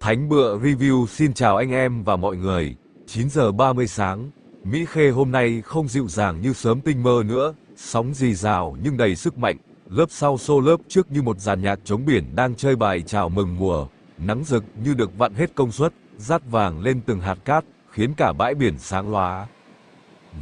Thánh Bựa Review xin chào anh em và mọi người. 9 giờ 30 sáng, Mỹ Khê hôm nay không dịu dàng như sớm tinh mơ nữa, sóng rì rào nhưng đầy sức mạnh. Lớp sau xô lớp trước như một dàn nhạc trống biển đang chơi bài chào mừng mùa. Nắng rực như được vặn hết công suất, rát vàng lên từng hạt cát, khiến cả bãi biển sáng lóa.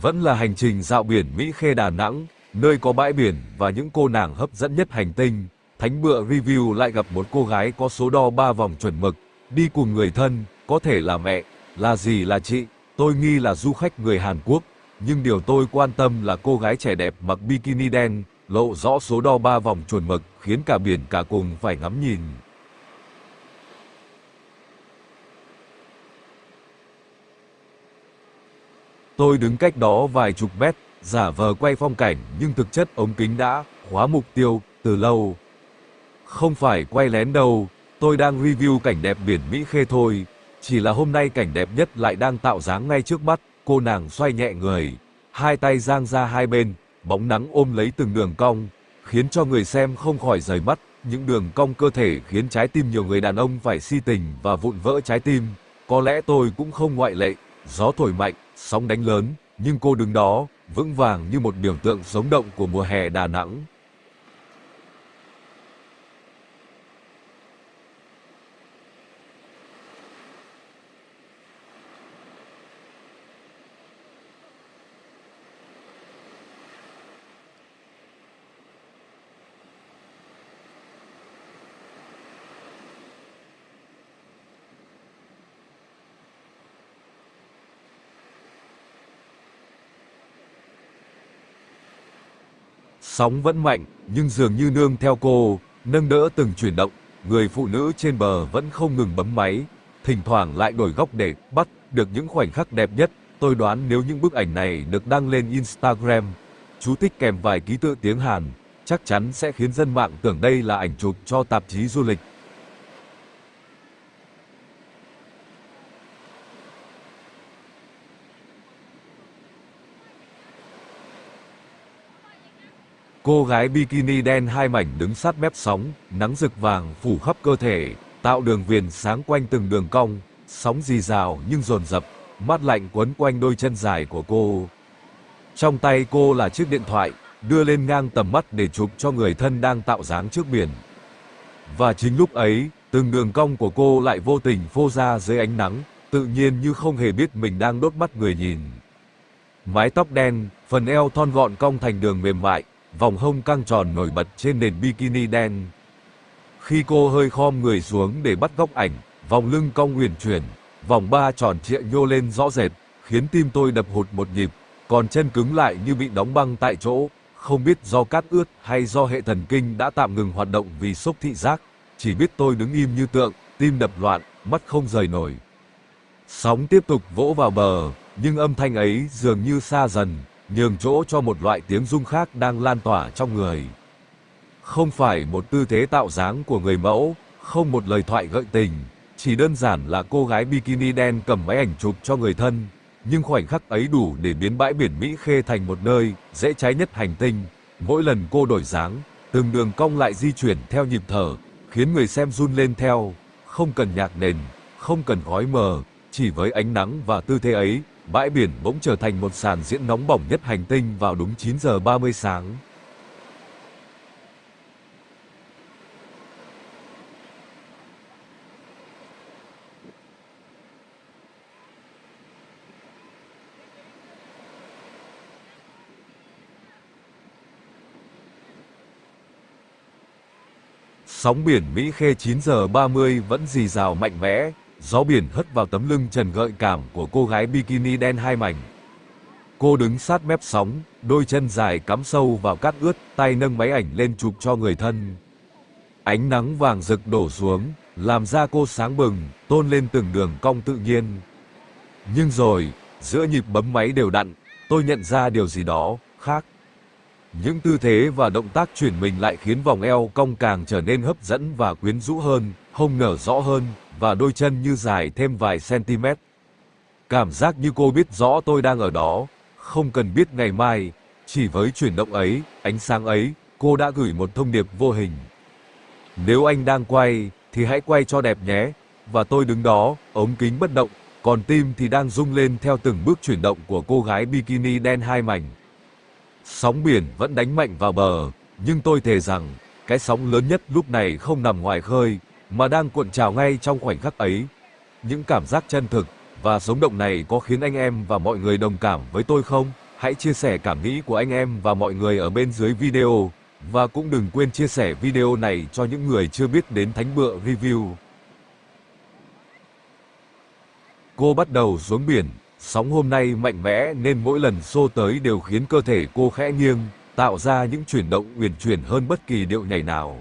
Vẫn là hành trình dạo biển Mỹ Khê Đà Nẵng, nơi có bãi biển và những cô nàng hấp dẫn nhất hành tinh. Thánh Bựa Review lại gặp một cô gái có số đo 3 vòng chuẩn mực, đi cùng người thân, có thể là mẹ, là dì, là chị. Tôi nghi là du khách người Hàn Quốc, nhưng điều tôi quan tâm là cô gái trẻ đẹp mặc bikini đen, lộ rõ số đo 3 vòng chuẩn mực, khiến cả biển cả cùng phải ngắm nhìn. Tôi đứng cách đó vài chục mét, giả vờ quay phong cảnh nhưng thực chất ống kính đã khóa mục tiêu từ lâu. Không phải quay lén đâu, tôi đang review cảnh đẹp biển Mỹ Khê thôi. Chỉ là hôm nay cảnh đẹp nhất lại đang tạo dáng ngay trước mắt. Cô nàng xoay nhẹ người, hai tay dang ra hai bên, bóng nắng ôm lấy từng đường cong, khiến cho người xem không khỏi rời mắt. Những đường cong cơ thể khiến trái tim nhiều người đàn ông phải si tình và vụn vỡ trái tim. Có lẽ tôi cũng không ngoại lệ. Gió thổi mạnh, sóng đánh lớn, nhưng cô đứng đó, vững vàng như một biểu tượng sống động của mùa hè Đà Nẵng. Sóng vẫn mạnh, nhưng dường như nương theo cô, nâng đỡ từng chuyển động. Người phụ nữ trên bờ vẫn không ngừng bấm máy, thỉnh thoảng lại đổi góc để bắt được những khoảnh khắc đẹp nhất. Tôi đoán nếu những bức ảnh này được đăng lên Instagram, chú thích kèm vài ký tự tiếng Hàn, chắc chắn sẽ khiến dân mạng tưởng đây là ảnh chụp cho tạp chí du lịch. Cô gái bikini đen hai mảnh đứng sát mép sóng, nắng rực vàng phủ khắp cơ thể, tạo đường viền sáng quanh từng đường cong, sóng rì rào nhưng dồn dập, mát lạnh quấn quanh đôi chân dài của cô. Trong tay cô là chiếc điện thoại, đưa lên ngang tầm mắt để chụp cho người thân đang tạo dáng trước biển. Và chính lúc ấy, từng đường cong của cô lại vô tình phô ra dưới ánh nắng, tự nhiên như không hề biết mình đang đốt mắt người nhìn. Mái tóc đen, phần eo thon gọn cong thành đường mềm mại, vòng hông căng tròn nổi bật trên nền bikini đen. Khi cô hơi khom người xuống để bắt góc ảnh, vòng lưng cong uyển chuyển, vòng ba tròn trịa nhô lên rõ rệt, khiến tim tôi đập hụt một nhịp, còn chân cứng lại như bị đóng băng tại chỗ. Không biết do cát ướt hay do hệ thần kinh đã tạm ngừng hoạt động vì sốc thị giác, chỉ biết tôi đứng im như tượng, tim đập loạn, mắt không rời nổi. Sóng tiếp tục vỗ vào bờ, nhưng âm thanh ấy dường như xa dần, nhường chỗ cho một loại tiếng rung khác đang lan tỏa trong người. Không phải một tư thế tạo dáng của người mẫu, không một lời thoại gợi tình, chỉ đơn giản là cô gái bikini đen cầm máy ảnh chụp cho người thân. Nhưng khoảnh khắc ấy đủ để biến bãi biển Mỹ Khê thành một nơi dễ cháy nhất hành tinh. Mỗi lần cô đổi dáng, từng đường cong lại di chuyển theo nhịp thở, khiến người xem run lên theo. Không cần nhạc nền, không cần khói mờ, chỉ với ánh nắng và tư thế ấy, bãi biển bỗng trở thành một sàn diễn nóng bỏng nhất hành tinh vào đúng 9 giờ 30 sáng. Sóng biển Mỹ Khê 9 giờ 30 vẫn rì rào mạnh mẽ, gió biển hất vào tấm lưng trần gợi cảm của cô gái bikini đen hai mảnh. Cô đứng sát mép sóng, đôi chân dài cắm sâu vào cát ướt, tay nâng máy ảnh lên chụp cho người thân. Ánh nắng vàng rực đổ xuống, làm da cô sáng bừng, tôn lên từng đường cong tự nhiên. Nhưng rồi, giữa nhịp bấm máy đều đặn, tôi nhận ra điều gì đó khác. Những tư thế và động tác chuyển mình lại khiến vòng eo cong càng trở nên hấp dẫn và quyến rũ hơn, hông nở rõ hơn, và đôi chân như dài thêm vài cm. Cảm giác như cô biết rõ tôi đang ở đó, không cần biết ngày mai, chỉ với chuyển động ấy, ánh sáng ấy, cô đã gửi một thông điệp vô hình. Nếu anh đang quay, thì hãy quay cho đẹp nhé. và tôi đứng đó, ống kính bất động, còn tim thì đang rung lên theo từng bước chuyển động của cô gái bikini đen hai mảnh. Sóng biển vẫn đánh mạnh vào bờ, nhưng tôi thề rằng, cái sóng lớn nhất lúc này không nằm ngoài khơi, mà đang cuộn trào ngay trong khoảnh khắc ấy. Những cảm giác chân thực và sống động này có khiến anh em và mọi người đồng cảm với tôi không? Hãy chia sẻ cảm nghĩ của anh em và mọi người ở bên dưới video. Và cũng đừng quên chia sẻ video này cho những người chưa biết đến Thánh Bựa Review. Cô bắt đầu xuống biển, sóng hôm nay mạnh mẽ nên mỗi lần xô tới đều khiến cơ thể cô khẽ nghiêng, tạo ra những chuyển động uyển chuyển hơn bất kỳ điệu nhảy nào.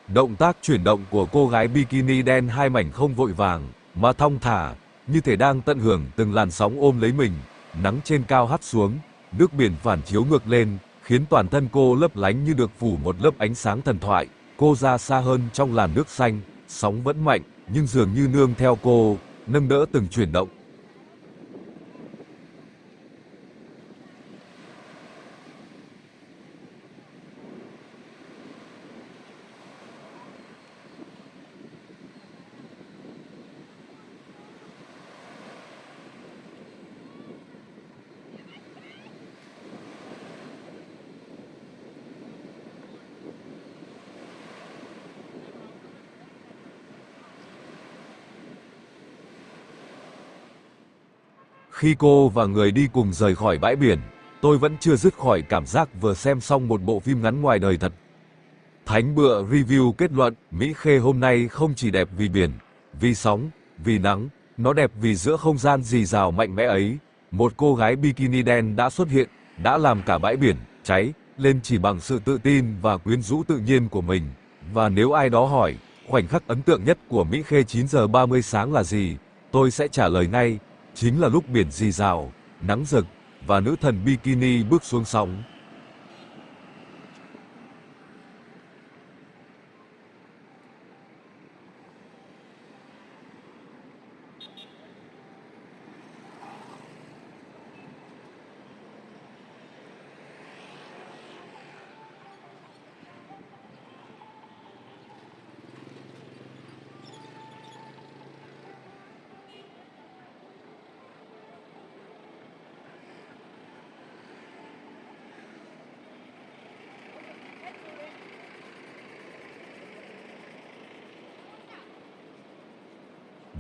Động tác chuyển động của cô gái bikini đen hai mảnh không vội vàng, mà thong thả, như thể đang tận hưởng từng làn sóng ôm lấy mình. Nắng trên cao hắt xuống, nước biển phản chiếu ngược lên, khiến toàn thân cô lấp lánh như được phủ một lớp ánh sáng thần thoại. Cô ra xa hơn trong làn nước xanh, sóng vẫn mạnh, nhưng dường như nương theo cô, nâng đỡ từng chuyển động. Khi cô và người đi cùng rời khỏi bãi biển, tôi vẫn chưa dứt khỏi cảm giác vừa xem xong một bộ phim ngắn ngoài đời thật. Thánh Bựa Review kết luận, Mỹ Khê hôm nay không chỉ đẹp vì biển, vì sóng, vì nắng, nó đẹp vì giữa không gian rì rào mạnh mẽ ấy. Một cô gái bikini đen đã xuất hiện, đã làm cả bãi biển cháy lên chỉ bằng sự tự tin và quyến rũ tự nhiên của mình. Và nếu ai đó hỏi, khoảnh khắc ấn tượng nhất của Mỹ Khê 9 giờ 30 sáng là gì, tôi sẽ trả lời ngay, chính là lúc biển rì rào, nắng rực, và nữ thần bikini bước xuống sóng.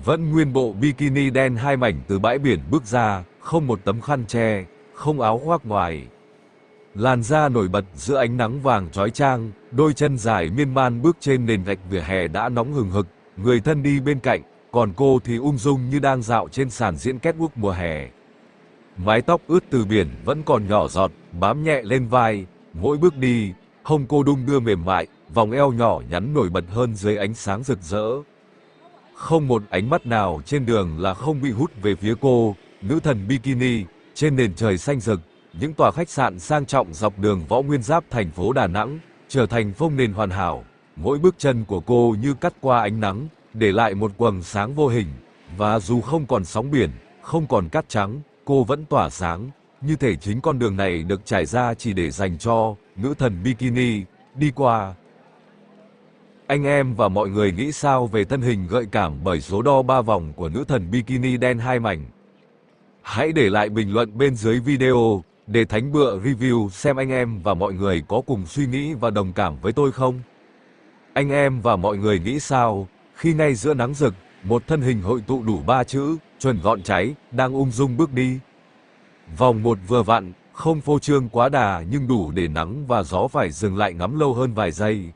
Vẫn nguyên bộ bikini đen hai mảnh từ bãi biển bước ra, không một tấm khăn che, không áo khoác ngoài. Làn da nổi bật giữa ánh nắng vàng chói chang, đôi chân dài miên man bước trên nền gạch vỉa hè đã nóng hừng hực, người thân đi bên cạnh, còn cô thì ung dung như đang dạo trên sàn diễn catwalk mùa hè. Mái tóc ướt từ biển vẫn còn nhỏ giọt, bám nhẹ lên vai, mỗi bước đi, hông cô đung đưa mềm mại, vòng eo nhỏ nhắn nổi bật hơn dưới ánh sáng rực rỡ. Không một ánh mắt nào trên đường là không bị hút về phía cô, nữ thần bikini, trên nền trời xanh rực, những tòa khách sạn sang trọng dọc đường Võ Nguyên Giáp thành phố Đà Nẵng, trở thành phông nền hoàn hảo. Mỗi bước chân của cô như cắt qua ánh nắng, để lại một quầng sáng vô hình. Và dù không còn sóng biển, không còn cát trắng, cô vẫn tỏa sáng, như thể chính con đường này được trải ra chỉ để dành cho nữ thần bikini đi qua. Anh em và mọi người nghĩ sao về thân hình gợi cảm bởi số đo 3 vòng của nữ thần bikini đen hai mảnh? Hãy để lại bình luận bên dưới video để Thánh Bựa Review xem anh em và mọi người có cùng suy nghĩ và đồng cảm với tôi không? Anh em và mọi người nghĩ sao khi ngay giữa nắng rực, một thân hình hội tụ đủ 3 chữ, chuẩn gọn cháy, đang ung dung bước đi? Vòng 1 vừa vặn, không phô trương quá đà nhưng đủ để nắng và gió phải dừng lại ngắm lâu hơn vài giây.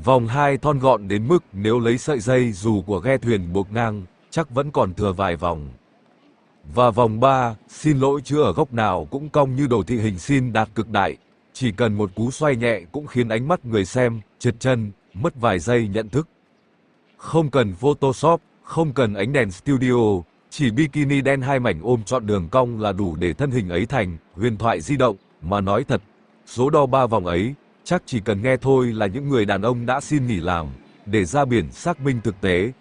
Vòng 2 thon gọn đến mức nếu lấy sợi dây dù của ghe thuyền buộc ngang, chắc vẫn còn thừa vài vòng. Và vòng 3, xin lỗi chứ ở góc nào cũng cong như đồ thị hình sin đạt cực đại. Chỉ cần một cú xoay nhẹ cũng khiến ánh mắt người xem, trượt chân, mất vài giây nhận thức. Không cần Photoshop, không cần ánh đèn studio, chỉ bikini đen hai mảnh ôm trọn đường cong là đủ để thân hình ấy thành huyền thoại di động. Mà nói thật, số đo 3 vòng ấy, chắc chỉ cần nghe thôi là những người đàn ông đã xin nghỉ làm, để ra biển xác minh thực tế.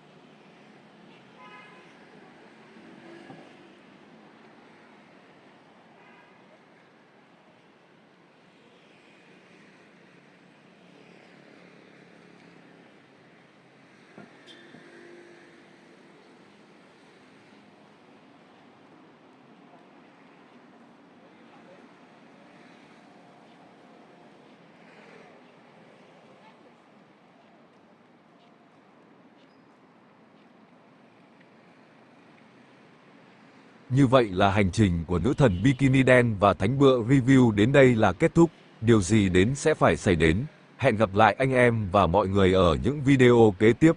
Như vậy là hành trình của nữ thần bikini đen và Thánh Bựa review đến đây là kết thúc. Điều gì đến sẽ phải xảy đến. Hẹn gặp lại anh em và mọi người ở những video kế tiếp.